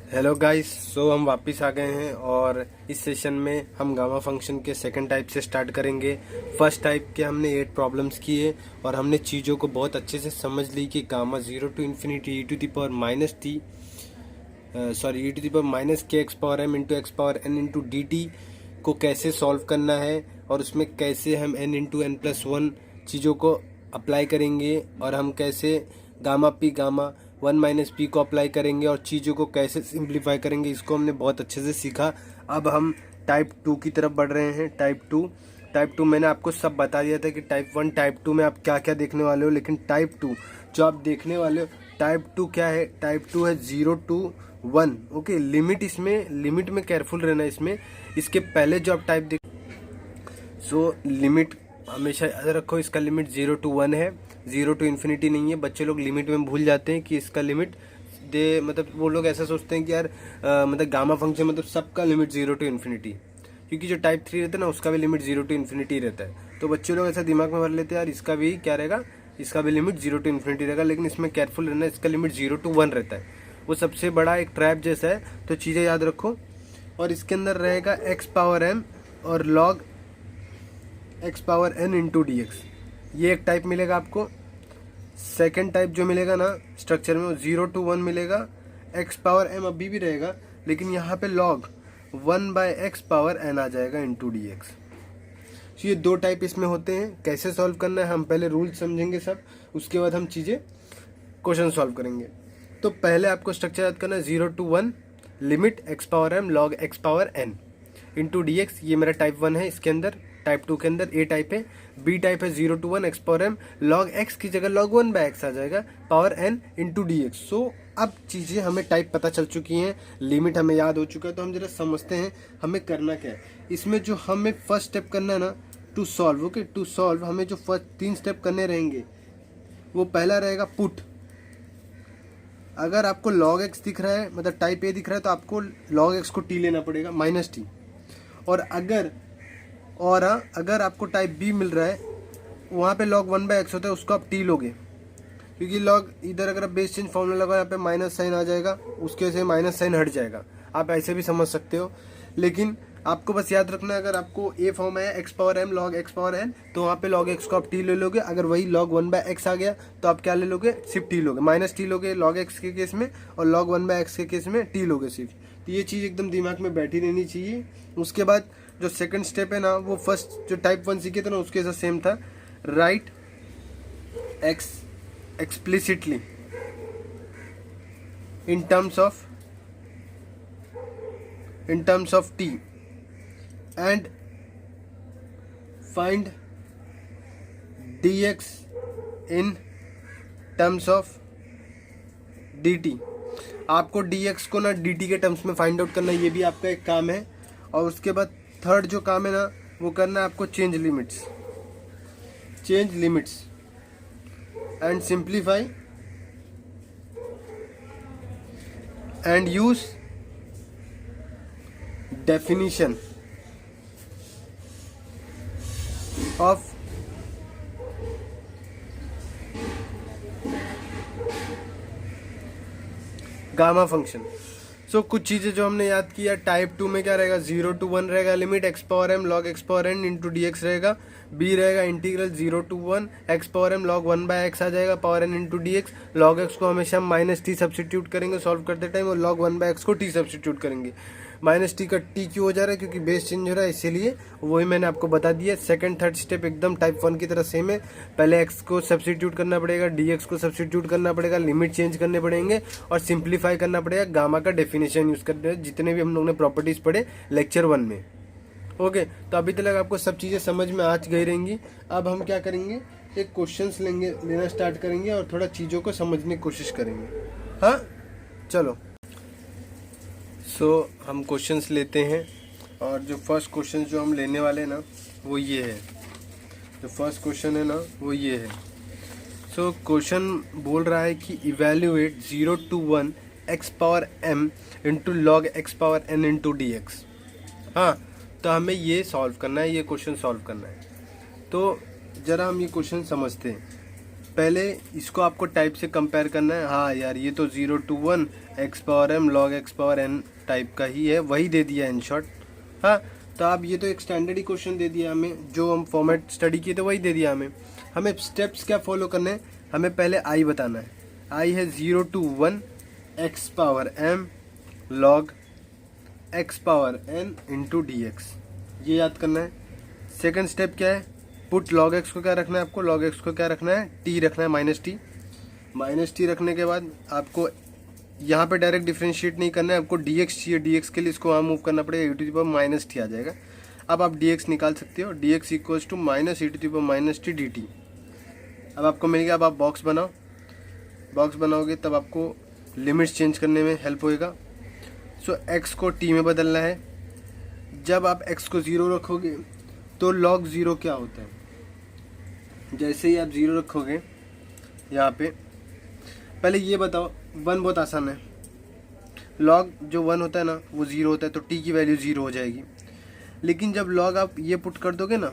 Hello guys, सो हम वापस आ गए हैं और इस सेशन में हम गामा फंक्शन के सेकंड टाइप से स्टार्ट करेंगे। फर्स्ट टाइप के हमने 8 प्रॉब्लम्स किए और हमने चीज़ों को बहुत अच्छे से समझ ली कि gamma 0 to infinity E to the power minus के x power M into x power N into D t को कैसे सॉल्व करना है और उसमें कैसे हम n into n plus one चीज़ों को अप्लाई करेंगे और हम कैसे gamma p gamma one minus p को अप्लाई करेंगे और चीज़ों को कैसे सिंप्लीफाई करेंगे, इसको हमने बहुत अच्छे से सीखा। अब हम टाइप 2 की तरफ बढ़ रहे हैं। टाइप टू मैंने आपको सब बता दिया था कि टाइप 1 टाइप 2 में आप क्या क्या देखने वाले हो, लेकिन टाइप 2 जो आप देखने वाले हो, टाइप 2 क्या है? टाइप 2 है 0 टू 1। ओके, लिमिट में केयरफुल रहना इसमें। इसके पहले जो आप टाइप देख लिमिट हमेशा याद रखो, इसका लिमिट 0 टू 1 है, 0 टू इन्फिनिटी नहीं है। बच्चे लोग लिमिट में भूल जाते हैं कि इसका लिमिट मतलब वो लोग ऐसा सोचते हैं कि यार मतलब गामा फंक्शन मतलब सबका लिमिट 0 टू इन्फिनिटी, क्योंकि जो टाइप 3 रहता है ना उसका भी लिमिट 0 टू इन्फिनिटी रहता है। तो बच्चे लोग ऐसा दिमाग में भर लेते हैं यार इसका भी क्या रहेगा, इसका भी लिमिट 0 टू इन्फिनिटी रहेगा, लेकिन इसमें केयरफुल रहना, इसका लिमिट 0 टू 1 रहता है। वो सबसे बड़ा एक ट्रैप जैसा है, तो चीज़ें याद रखो। और इसके अंदर रहेगा एक्स पावर एम और log x power N into D X, ये एक टाइप मिलेगा आपको। सेकेंड टाइप जो मिलेगा ना स्ट्रक्चर में, वो 0 टू 1 मिलेगा। एक्स पावर एम अभी भी रहेगा, लेकिन यहाँ पे log 1 by x power n आ जाएगा इंटू डी एक्स। तो ये दो टाइप इसमें होते हैं। कैसे सॉल्व करना है हम पहले रूल समझेंगे सब, उसके बाद हम चीज़ें क्वेश्चन सॉल्व करेंगे। तो पहले आपको स्ट्रक्चर याद करना है, 0 to 1 limit x power M log x power N into D X. ये मेरा टाइप 1 है। इसके अंदर टाइप 2 के अंदर ए टाइप है। बी टाइप है 0 to 1 x power M log x की जगह लॉग 1 बाय एक्स आ जाएगा power N into D x. So अब चीज़ें हमें टाइप पता चल चुकी हैं, लिमिट हमें याद हो चुका है, तो हम जरा समझते हैं हमें करना क्या है इसमें। जो हमें फर्स्ट स्टेप करना है ना to solve, okay, to solve हमें जो फर्स्ट 3 स्टेप करने रहेंगे, वो पहला रहेगा पुट। अगर आपको log x दिख रहा है, मतलब टाइप ए दिख रहा है, तो आपको log x को t लेना पड़ेगा माइनस टी। और अगर आपको टाइप बी मिल रहा है, वहाँ पे log 1 बाय एक्स होता है, उसको आप t लोगे, क्योंकि log इधर अगर आप बेस चेंज फॉर्मूला लगा, यहाँ पे माइनस साइन आ जाएगा, उसके से माइनस साइन हट जाएगा। आप ऐसे भी समझ सकते हो, लेकिन आपको बस याद रखना है, अगर आपको ए फॉर्म है X power M log x power N, तो वहाँ पे log x को आप t ले लोगे। अगर वही log 1 बाय एक्स आ गया तो आप क्या ले लोगे, सिर्फ t लोगे, माइनस टी लोगे log x के केस में, और log 1 बाय एक्स के केस में t लोगे सिर्फ। तो ये चीज़ एकदम दिमाग में बैठी रहनी चाहिए। उसके बाद जो सेकंड स्टेप है ना, वो फर्स्ट जो टाइप 1 सीखे थे ना उसके साथ सेम था। Right x explicitly in terms of t and find dx in terms of dt। आपको dx को ना dt के टर्म्स में फाइंड आउट करना, ये भी आपका एक काम है। और उसके बाद थर्ड जो काम है ना, वो करना है आपको change limits and simplify and use definition of gamma function. So कुछ चीज़ें जो हमने याद किया, टाइप 2 में क्या रहेगा, 0 टू 1 रहेगा, limit x power M log x power N into D x रहेगा। बी रहेगा integral 0 to 1 x power M log 1 by x आ जाएगा power N into D x. Log x को हमेशा हम माइनस टी सब्सिट्यूट करेंगे solve करते time, और लॉग 1 बाय एक्स को टी सब्सिट्यूट करेंगे। माइनस टी का टी क्यों हो जा रहा है, क्योंकि बेस चेंज हो रहा है, इसीलिए वही मैंने आपको बता दिया। सेकंड थर्ड स्टेप एकदम टाइप 1 की तरह सेम है। पहले एक्स को सब्सिट्यूट करना पड़ेगा, डी एक्स को सब्सिट्यूट करना पड़ेगा, लिमिट चेंज करने पड़ेंगे और सिंप्लीफाई करना पड़ेगा। गामा का डेफिनेशन यूज करते हैं, जितने भी हम लोग ने प्रॉपर्टीज पढ़े लेक्चर 1 में। ओके, तो अभी तक आपको सब चीज़ें समझ में आ गई रहेंगी। अब हम क्या करेंगे, एक क्वेश्चंस लेना स्टार्ट करेंगे और थोड़ा चीज़ों को समझने की कोशिश करेंगे। हाँ, चलो। सो हम क्वेश्चंस लेते हैं, और जो फर्स्ट क्वेश्चन जो हम लेने वाले हैं ना, वो ये है। जो फर्स्ट क्वेश्चन है ना, वो ये है। सो क्वेश्चन बोल रहा है कि evaluate 0 to 1 x power M into log x power N into D x. हाँ, तो हमें ये सॉल्व करना है, ये क्वेश्चन सॉल्व करना है। तो ज़रा हम ये क्वेश्चन समझते हैं। पहले इसको आपको टाइप से कंपेयर करना है। हाँ यार ये तो 0 to 1 x power M log x power N type का ही है, वही दे दिया इन शॉर्ट। हाँ तो आप ये तो एक स्टैंडर्ड ही क्वेश्चन दे दिया हमें, जो हम फॉर्मेट स्टडी किए थे वही दे दिया हमें। हमें स्टेप्स क्या फॉलो करने हैं, हमें पहले आई बताना है। आई है 0 to 1 x power M log x power N into D X, ये याद करना है। सेकेंड स्टेप क्या है, पुट लॉग एक्स को क्या रखना है आपको, लॉग एक्स को क्या रखना है, टी रखना है, माइनस टी रखने के बाद आपको यहाँ पे डायरेक्ट डिफरेंशिएट नहीं करना है, आपको डी एक्स चाहिए। डी एक्स के लिए इसको वहाँ मूव करना पड़ेगा, e to the power minus t आ जाएगा। अब आप डी एक्स निकाल सकते हो, d x equals to minus e to the power minus t d t. अब आपको मिल गया। अब आप बॉक्स बनाओ, बॉक्स बनाओगे तब आपको लिमिट्स चेंज करने में हेल्प होएगा। सो एक्स को टी में बदलना है। जब आप एक्स को 0 रखोगे तो लॉग 0 क्या होता है, जैसे ही आप 0 रखोगे यहाँ पे, पहले ये बताओ 1 बहुत आसान है, लॉग जो 1 होता है ना वो 0 होता है, तो t की वैल्यू 0 हो जाएगी। लेकिन जब लॉग आप ये पुट कर दोगे ना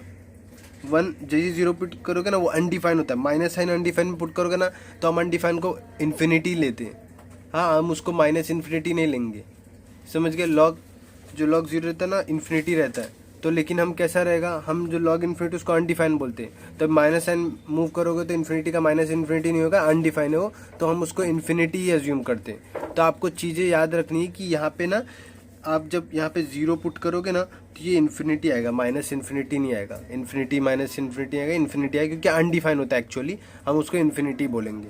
1, जैसे 0 पुट करोगे ना वो अनडिफाइन होता है, माइनस साइन अनडिफाइन में पुट करोगे ना तो हम अनडिफाइन को इन्फिनिटी लेते हैं। हाँ हम उसको माइनस इन्फिनिटी नहीं लेंगे, समझ गए। लॉग जो लॉग 0 रहता है ना इन्फिनिटी रहता है, तो लेकिन हम कैसा रहेगा, हम जो लॉग इन्फिनिटी उसको अनडिफाइन बोलते हैं। तब माइनस साइन मूव करोगे तो इन्फिनिटी का माइनस इन्फिनिटी नहीं होगा, अनडिफाइन हो तो हम उसको इन्फिनिटी ही एज्यूम करते हैं। तो आपको चीज़ें याद रखनी है कि यहाँ पे ना आप जब यहाँ पे 0 पुट करोगे ना तो ये इन्फिनिटी आएगा, माइनस इन्फिनिटी नहीं आएगा। इन्फिनिटी माइनस इन्फिनिटी आएगा, इन्फिनिटी आएगा क्योंकि अनडिफाइन होता है एक्चुअली, हम उसको इन्फिनिटी बोलेंगे।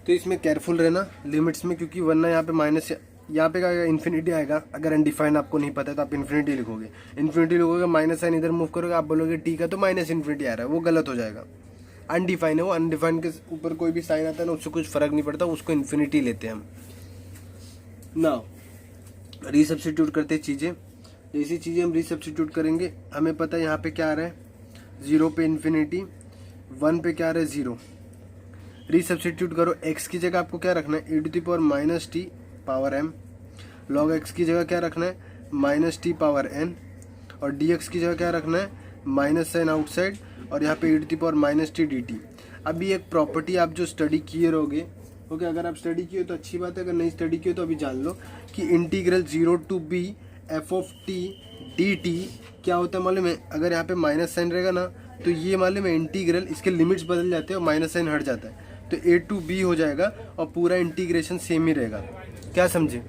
तो इसमें केयरफुल रहना लिमिट्स में, क्योंकि वरना यहाँ पे माइनस, यहाँ पे क्या इन्फिनिटी आएगा। अगर अनडिफाइंड आपको नहीं पता है तो आप इन्फिनिटी लिखोगे, इन्फिनिटी लिखोगे, माइनस साइन इधर मूव करोगे, आप बोलोगे टी का तो माइनस इन्फिनिटी आ रहा है, वो गलत हो जाएगा। अनडिफाइन है वो, अनडिफाइंड के ऊपर कोई भी साइन आता है ना उससे कुछ फर्क नहीं पड़ता, उसको इन्फिनिटी लेते हैं हम। नाउ रीसब्स्टिट्यूट करते चीज़ें, जैसी चीज़ें हम रीसब्स्टिट्यूट करेंगे हमें पता है यहाँ पे क्या आ रहा है, 0 पे इन्फिनिटी, 1 पे क्या आ रहा है 0। रीसब्स्टिट्यूट करो, एक्स की जगह आपको क्या रखना है, e to the power minus t power M, log x की जगह क्या रखना है माइनस टी पावर एन, और डी एक्स की जगह क्या रखना है माइनस साइन आउटसाइड, और यहाँ पे e to the power minus t d t. अभी एक प्रॉपर्टी आप जो स्टडी किए रहोगे, ओके, अगर आप स्टडी किए तो अच्छी बात है, अगर नहीं स्टडी किए तो अभी जान लो कि integral 0 to b f of t d T क्या होता है मालूम है। अगर यहाँ पे माइनस साइन रहेगा ना तो ये मालूम है इंटीग्रल, इसके लिमिट्स बदल जाते हैं और माइनस साइन हट जाता है, तो a to b हो जाएगा और पूरा इंटीग्रेशन सेम ही रहेगा। क्या समझे?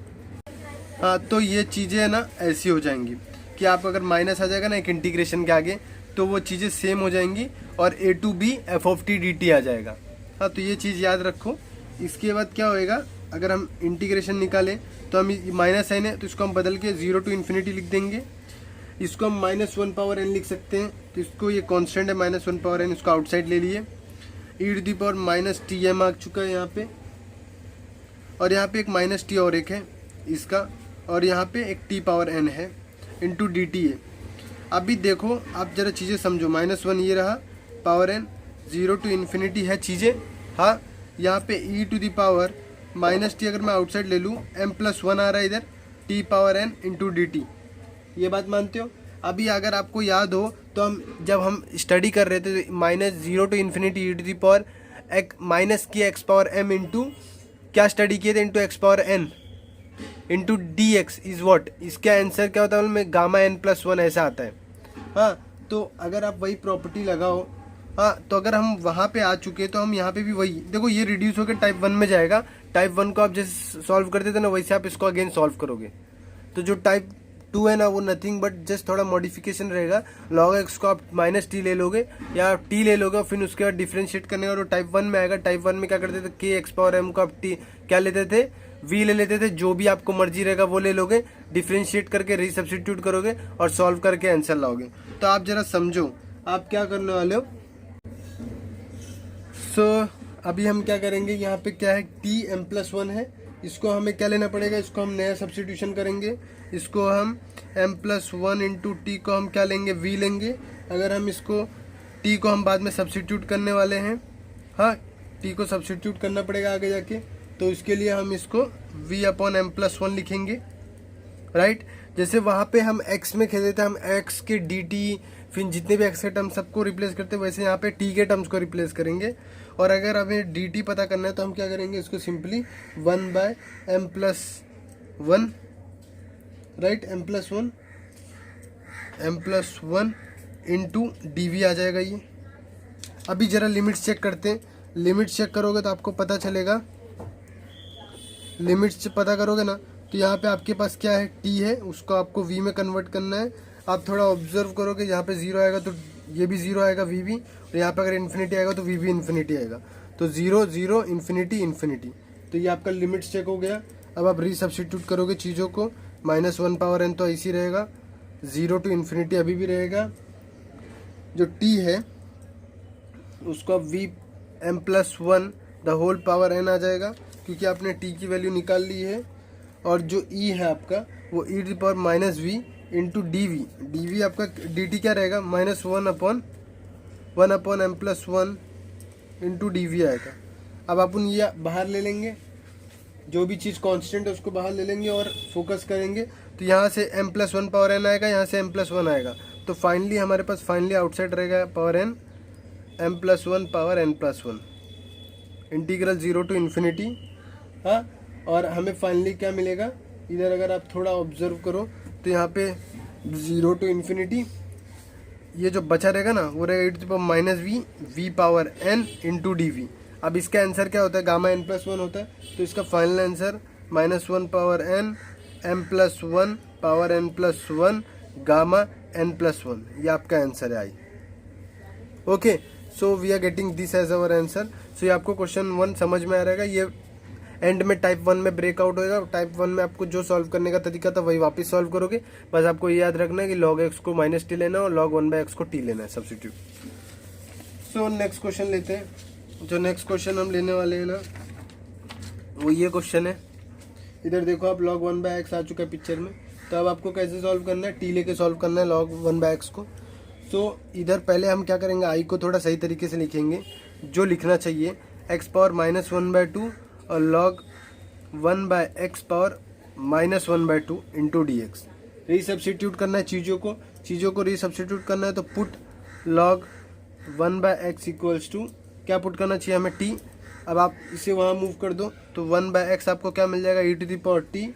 हाँ तो ये चीज़ें ना ऐसी हो जाएंगी कि आप अगर माइनस आ जाएगा ना एक इंटीग्रेशन के आगे तो वो चीज़ें सेम हो जाएंगी और a to b f of t d t आ जाएगा। हाँ तो ये चीज़ याद रखो। इसके बाद क्या होएगा, अगर हम इंटीग्रेशन निकालें तो हम माइनस साइन है तो इसको हम बदल के 0 to इन्फिनिटी लिख देंगे। इसको हम -1 पावर n लिख सकते हैं, तो इसको ये कांस्टेंट है -1 पावर n, इसको आउटसाइड ले लिए। E to the power minus t m आ चुका है यहाँ पे, और यहाँ पे एक माइनस टी और एक है इसका, और यहाँ पे एक टी पावर n है इंटू डी टी है। अभी देखो आप जरा चीज़ें समझो, -1 ये रहा पावर n, 0 to इन्फिनिटी है चीज़ें। हाँ यहाँ पे e to the power minus t अगर मैं आउटसाइड ले लूँ m+1 आ रहा है इधर, T power n into D T. ये बात मानते हो? अभी अगर आपको याद हो तो हम जब हम स्टडी कर रहे थे -0 to infinity E to the power minus की एक्स पावर m इंटू क्या स्टडी किए थे, into x power n into D X is what. इसका आंसर क्या होता है उनमें गामा n+1 ऐसा आता है। हाँ तो अगर आप वही प्रॉपर्टी लगाओ, हाँ तो अगर हम वहाँ पे आ चुके तो हम यहाँ पे भी वही देखो, ये रिड्यूस होकर टाइप 1 में जाएगा। टाइप 1 को आप जैसे सॉल्व करते थे ना वैसे आप इसको अगेन सॉल्व करोगे। तो जो टाइप 2 है ना वो नथिंग बट जस्ट थोड़ा मॉडिफिकेशन रहेगा। लॉग एक्स को आप -t ले लोगे या t ले लोगे, फिर उसके बाद डिफ्रेंशिएट करने का टाइप 1 में आएगा। टाइप 1 में क्या करते थे, k एक्स पावर m को आप t क्या लेते थे, v ले लेते थे, जो भी आपको मर्जी रहेगा वो ले लोगे, डिफ्रेंशिएट करके रीसब्स्टिट्यूट करोगे और सॉल्व करके आंसर लाओगे। तो आप जरा समझो आप क्या करने वाले हो। सो अभी हम क्या करेंगे, यहाँ पे क्या है t m+1 है, इसको हमें क्या लेना पड़ेगा, इसको हम नया सब्स्टिट्यूशन करेंगे। इसको हम m+1 इंटू टी को हम क्या लेंगे, v लेंगे। अगर हम इसको t को हम बाद में सब्स्टिट्यूट करने वाले हैं, हाँ t को सब्स्टिट्यूट करना पड़ेगा आगे जाके, तो इसके लिए हम इसको v/m+1 लिखेंगे। राइट। जैसे वहाँ पे हम x में खेलते थे, हम x के dt फिर जितने भी x के टर्म सबको रिप्लेस करते, वैसे यहाँ पे t के टर्म्स को रिप्लेस करेंगे। और अगर हमें dt पता करना है तो हम क्या करेंगे, इसको simply 1/m+1, right, m+1 into dv आ जाएगा ये। अभी जरा लिमिट्स चेक करते हैं। लिमिट्स चेक करोगे तो आपको पता चलेगा, लिमिट्स पता करोगे ना तो यहाँ पे आपके पास क्या है, t है, उसको आपको v में कन्वर्ट करना है। आप थोड़ा ऑब्जर्व करोगे, यहाँ पे 0 आएगा तो ये भी 0 आएगा v भी, और यहाँ पे अगर इन्फिनिटी आएगा तो v भी इन्फिनिटी आएगा। तो 0 0 इन्फिनिटी इन्फिनिटी, तो ये आपका लिमिट्स चेक हो गया। अब आप रीसब्स्टिट्यूट करोगे चीज़ों को, -1/n तो ऐसी रहेगा, 0 टू इन्फिनिटी अभी भी रहेगा। जो t है उसको अब m+1 the whole power n आ जाएगा, क्योंकि आपने t की वैल्यू निकाल ली है। और जो e है आपका वो e⁻⁻v इंटू dv आपका dt क्या रहेगा, -1/m+1 इंटू dv आएगा। अब अपन ये बाहर ले लेंगे, जो भी चीज़ कांस्टेंट है उसको बाहर ले लेंगे और फोकस करेंगे। तो यहाँ से m+1 पावर n आएगा, यहाँ से m+1 आएगा, तो फाइनली हमारे पास फाइनली आउटसाइड रहेगा power n, m+1 power n+1 integral 0 to infinity. हाँ, और हमें फाइनली क्या मिलेगा, इधर अगर आप थोड़ा ऑब्जर्व करो तो यहाँ पे 0 टू इन्फिनिटी, ये जो बचा रहेगा ना वो रहेगा e⁻v power n into D. अब इसका आंसर क्या होता है, गामा n+1 होता है, तो इसका final answer -1 power n m+1 power n+1 गामा n+1, ये आपका आंसर है आई। Okay, so we are getting this as our answer. सो ये आपको क्वेश्चन 1 समझ में आ रहेगा। ये एंड में टाइप 1 में ब्रेकआउट होएगा। टाइप 1 में आपको जो सॉल्व करने का तरीका था वही वापस सॉल्व करोगे। बस आपको ये याद रखना है कि log x को -t लेना है और log 1/x को t लेना है सब्स्टिट्यूट। सो नेक्स्ट क्वेश्चन लेते हैं। जो नेक्स्ट क्वेश्चन हम लेने वाले हैं ना वो ये क्वेश्चन है। इधर देखो आप log 1/x आ चुका है पिक्चर में, तो अब आपको कैसे सॉल्व करना है, t लेके सॉल्व करना है log 1/x को। तो इधर पहले हम क्या करेंगे, i को थोड़ा सही तरीके से लिखेंगे, जो लिखना चाहिए x पावर -1/2 और log 1/x पावर -1/2 इंटू dx। रीसब्स्टिट्यूट करना है चीज़ों को रीसब्स्टिट्यूट करना है, तो put log 1/x equals to क्या पुट करना चाहिए हमें, t। अब आप इसे वहाँ मूव कर दो तो 1/x आपको क्या मिल जाएगा, e⁻t।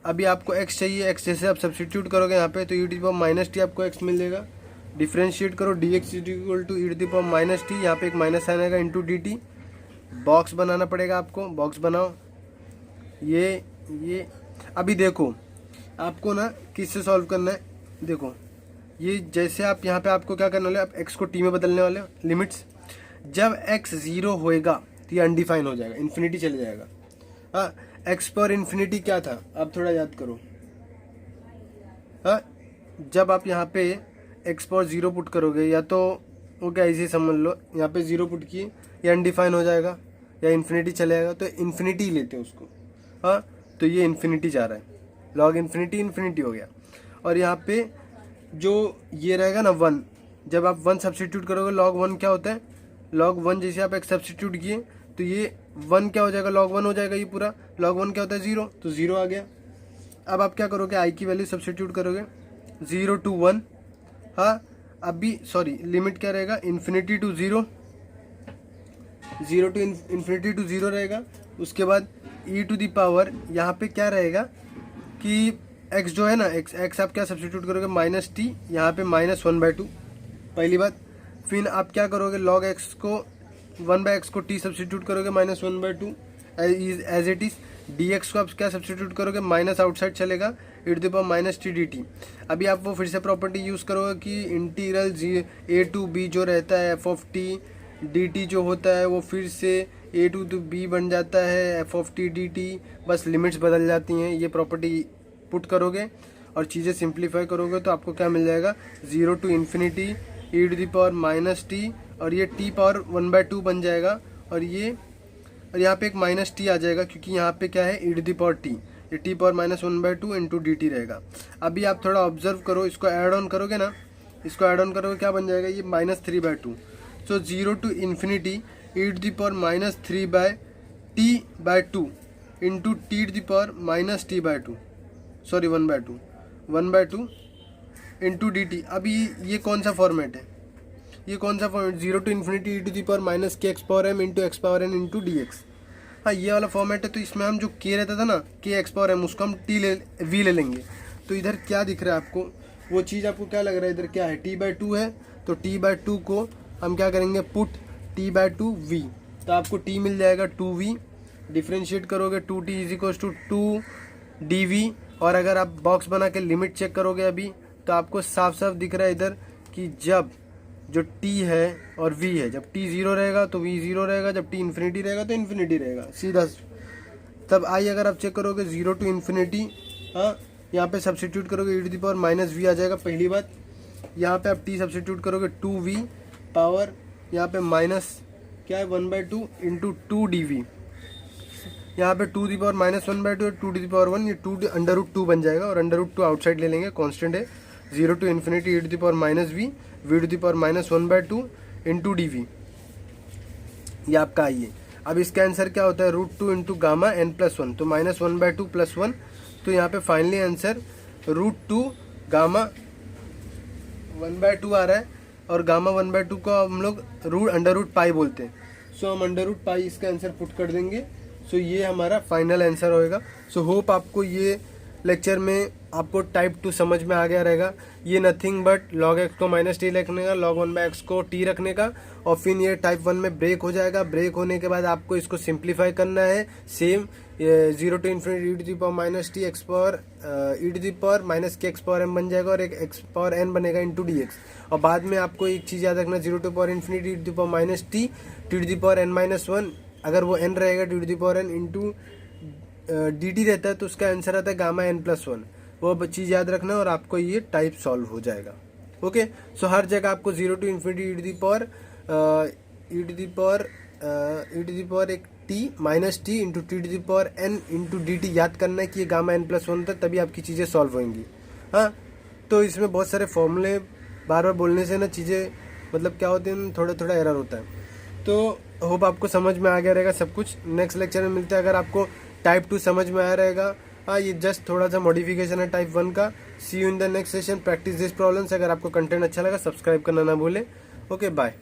अभी आपको x चाहिए, x जैसे आप सब्स्टिट्यूट करोगे यहाँ पे तो e⁻t आपको x मिल जाएगा। डिफ्रेंशिएट करो, dx इक्वल टू e⁻t, यहाँ पे एक माइनस साइन आएगा इंटू dt। बॉक्स बनाना पड़ेगा आपको, बॉक्स बनाओ। ये अभी देखो आपको ना किससे सॉल्व करना है, देखो ये जैसे आप यहाँ पे आपको क्या करने वाले, आप x को t में बदलने वाले हो। लिमिट्स जब x 0 होएगा तो ये अनडिफाइन हो जाएगा, इन्फिनिटी चले जाएगा। हाँ, x पर इन्फिनिटी क्या था, आप थोड़ा याद करो। हाँ, जब आप यहाँ पे x पर 0 पुट करोगे, या तो वो क्या ऐसे समझ लो, यहाँ पे 0 पुट किए, ये अनडिफाइन हो जाएगा या इन्फिनिटी चले जाएगा, तो इन्फिनिटी लेते हैं उसको। हाँ, तो ये इन्फिनिटी जा रहा है, लॉग इन्फिनिटी हो गया। और यहाँ पे जो ये रहेगा ना 1, जब आप 1 सब्स्टिट्यूट करोगे, लॉग 1 क्या होता है, लॉग 1 जैसे आप एक सब्स्टिट्यूट किए तो ये 1 क्या हो जाएगा, log 1 हो जाएगा। ये पूरा log 1 क्या होता है, 0, तो 0 आ गया। अब आप क्या करोगे, i की वैल्यू सब्स्टिट्यूट करोगे 0 टू 1। हाँ, अभी सॉरी लिमिट क्या रहेगा, infinity to 0, 0 to infinity to 0 रहेगा। उसके बाद e⁻, यहाँ पे क्या रहेगा कि x जो है ना, x आप क्या सब्स्टिट्यूट करोगे, -t, यहाँ पे -1/2 पहली बात। फिर आप क्या करोगे, log x को 1/x को t सब्स्टिट्यूट करोगे -1/2 एज इट इज। dx को आप क्या सब्स्टिट्यूट करोगे, माइनस आउटसाइड चलेगा, e⁻t dt। अभी आप वो फिर से प्रॉपर्टी यूज़ करोगे कि इंटीग्रल a टू b जो रहता है f(t) dt जो होता है वो फिर से a टू b बन जाता है f(t) dt। बस लिमिट्स बदल जाती हैं। ये प्रॉपर्टी पुट करोगे और चीज़ें सिंप्लीफाई करोगे तो आपको क्या मिल जाएगा, 0 टू इन्फिनिटी e⁻t, और ये t पावर 1/2 बन जाएगा। और यहाँ पे एक -t आ जाएगा, क्योंकि यहाँ पे क्या है, e⁻t, ये t पावर -1/2 इंटू dt रहेगा। अभी आप थोड़ा ऑब्जर्व करो, इसको ऐड ऑन करोगे ना, इसको ऐड ऑन करोगे क्या बन जाएगा, ये -3/2। So 0 to infinity e⁻³ into t⁻t/2। Sorry 1/2 into D t. अभी ये कौन सा फॉर्मेट है, ये कौन सा format, 0 to infinity e to the power minus के x power M into x power N into D x. हाँ ये वाला फॉर्मेट है। तो इसमें हम जो के रहता था ना, के एक्स पावर एम, उसको हम वी ले लेंगे। तो इधर क्या दिख रहा है आपको, वो चीज़ आपको क्या लग रहा है, इधर क्या है, t/2 है। तो t/2 को हम क्या करेंगे, पुट t/2 v। तो आपको t मिल जाएगा 2v, डिफ्रेंशिएट करोगे 2t is equal to 2dv। और अगर आप बॉक्स बना के लिमिट चेक करोगे अभी, तो आपको साफ साफ दिख रहा है इधर कि जब जो t है और v है, जब t 0 रहेगा तो v 0 रहेगा, जब t इन्फिनिटी रहेगा तो इन्फिनिटी रहेगा, सीधा। तब आई अगर आप चेक करोगे 0 टू इन्फिनिटी, हाँ यहाँ पे सब्सिट्यूट करोगे e to the power minus v आ जाएगा पहली बात। यहाँ पे आप t सब्सिट्यूट करोगे 2v पावर, यहाँ पे माइनस क्या है 1/2 इंटू 2dv। यहाँ पे 2 दी पावर माइनस 1/2 और 2 दी पावर 1, ये 2 अंडर रूट 2 बन जाएगा। और अंडर रूट 2 आउटसाइड ले लेंगे, कांस्टेंट है। 0 to infinity e to the power minus V to the power minus 1/2 into D. ये आपका आई है। अब इसका आंसर क्या होता है, √2 इंटू गामा n प्लस 1, तो माइनस 1/2 प्लस 1। तो यहाँ पे फाइनली आंसर √2 गामा 1/2 आ रहा है। और गामा 1/2 को हम लोग अंडर रूट पाई बोलते हैं। सो हम अंडर रूट पाई इसका आंसर पुट कर देंगे। सो ये हमारा फाइनल आंसर होएगा। सो होप आपको ये लेक्चर में आपको टाइप 2 समझ में आ गया रहेगा। ये नथिंग बट log x को माइनस टी रखने का, log 1/x को टी रखने का, और फिर ये टाइप 1 में ब्रेक हो जाएगा। ब्रेक होने के बाद आपको इसको सिंप्लीफाई करना है। Same 0 to infinity e to the power minus T X power e to the power minus के एक्स पावर एम बन जाएगा, और एक एक्स पावर एन बनेगा इंटू डी एक्स। और बाद में आपको एक चीज़ याद रखना, 0 to power infinity e to the power minus T to the power N minus 1, अगर वो n रहेगा to the power N into D T रहता है तो उसका आंसर आता है गामा n प्लस 1। वो चीज़ याद रखना और आपको ये टाइप सॉल्व हो जाएगा। ओके, सो हर जगह आपको 0 to infinity e to the power एक t minus T into T to the power n into D T याद करना है कि ये गामा n प्लस 1 होता है, तभी आपकी चीज़ें सॉल्व होंगी। हाँ, तो इसमें बहुत सारे फॉर्मूले बार बार बोलने से ना चीज़ें मतलब क्या होते हैं, थोड़ा थोड़ा एरर होता है। तो होप आपको समझ में आ गया रहेगा सब कुछ। नेक्स्ट लेक्चर में मिलते हैं। अगर आपको टाइप 2 समझ में आया रहेगा, हाँ ये जस्ट थोड़ा सा मॉडिफिकेशन है टाइप 1 का। See you in the next session, practice this problems. अगर आपको कंटेंट अच्छा लगा सब्सक्राइब करना ना भूलें। Okay, bye.